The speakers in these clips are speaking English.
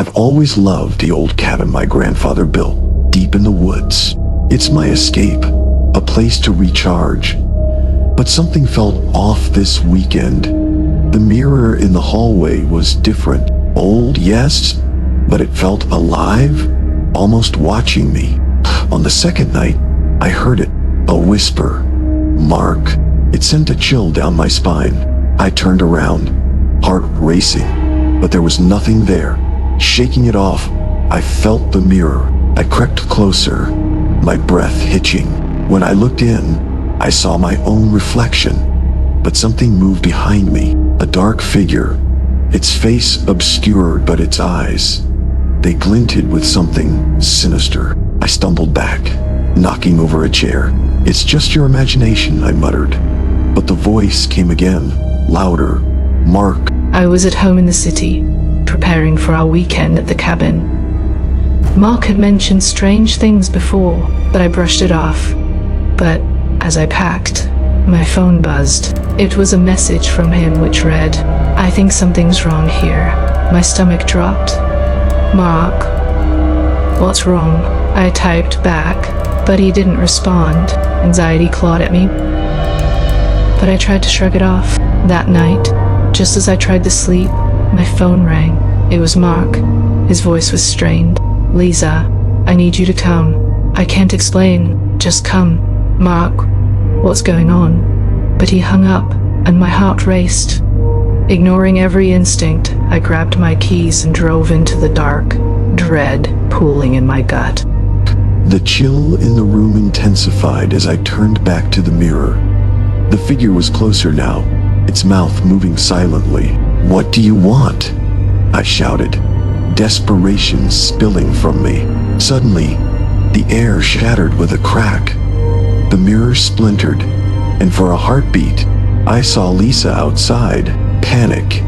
I've always loved the old cabin my grandfather built, deep in the woods. It's my escape, a place to recharge. But something felt off this weekend. The mirror in the hallway was different. Old, yes, but it felt alive, almost watching me. On the second night, I heard it, a whisper. Mark. It sent a chill down my spine. I turned around, heart racing, but there was nothing there. Shaking it off, I felt the mirror. I crept closer, my breath hitching. When I looked in, I saw my own reflection, but something moved behind me, a dark figure, its face obscured but its eyes. They glinted with something sinister. I stumbled back, knocking over a chair. It's just your imagination, I muttered. But the voice came again, louder. Mark. I was at home in the city, preparing for our weekend at the cabin. Mark had mentioned strange things before, but I brushed it off. But as I packed, my phone buzzed. It was a message from him which read, "I think something's wrong here." My stomach dropped. "Mark, what's wrong?" I typed back, but he didn't respond. Anxiety clawed at me, but I tried to shrug it off. That night, just as I tried to sleep, my phone rang. It was Mark. His voice was strained. "Lisa, I need you to come. I can't explain. Just come." "Mark, what's going on?" But he hung up, and my heart raced. Ignoring every instinct, I grabbed my keys and drove into the dark, dread pooling in my gut. The chill in the room intensified as I turned back to the mirror. The figure was closer now, its mouth moving silently. "What do you want?" I shouted, desperation spilling from me. Suddenly, the air shattered with a crack. The mirror splintered, and for a heartbeat, I saw Lisa outside, panic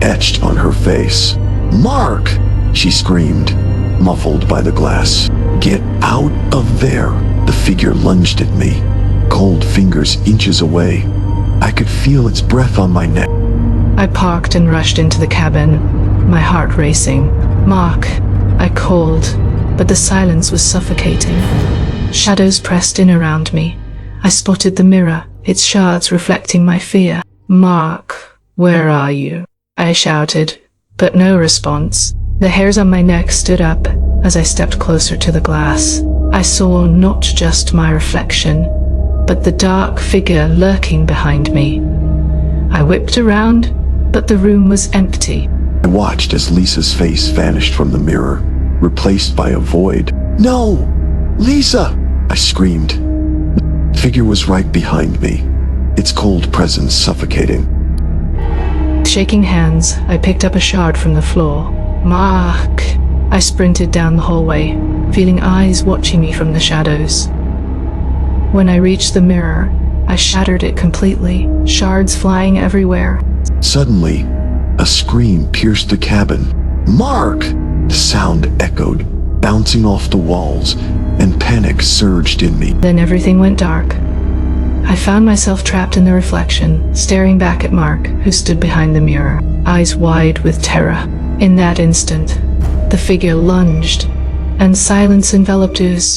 etched on her face. "Mark!" she screamed, muffled by the glass. "Get out of there!" The figure lunged at me, cold fingers inches away. I could feel its breath on my neck. I parked and rushed into the cabin, my heart racing. "Mark," I called, but the silence was suffocating. Shadows pressed in around me. I spotted the mirror, its shards reflecting my fear. "Mark, where are you?" I shouted, but no response. The hairs on my neck stood up as I stepped closer to the glass. I saw not just my reflection, but the dark figure lurking behind me. I whipped around, but the room was empty. I watched as Lisa's face vanished from the mirror, replaced by a void. "No! Lisa!" I screamed. The figure was right behind me, its cold presence suffocating. Shaking hands, I picked up a shard from the floor. "Mark!" I sprinted down the hallway, feeling eyes watching me from the shadows. When I reached the mirror, I shattered it completely, shards flying everywhere. Suddenly, a scream pierced the cabin. "Mark!" The sound echoed, bouncing off the walls, and panic surged in me. Then everything went dark. I found myself trapped in the reflection, staring back at Mark, who stood behind the mirror, eyes wide with terror. In that instant, the figure lunged, and silence enveloped us.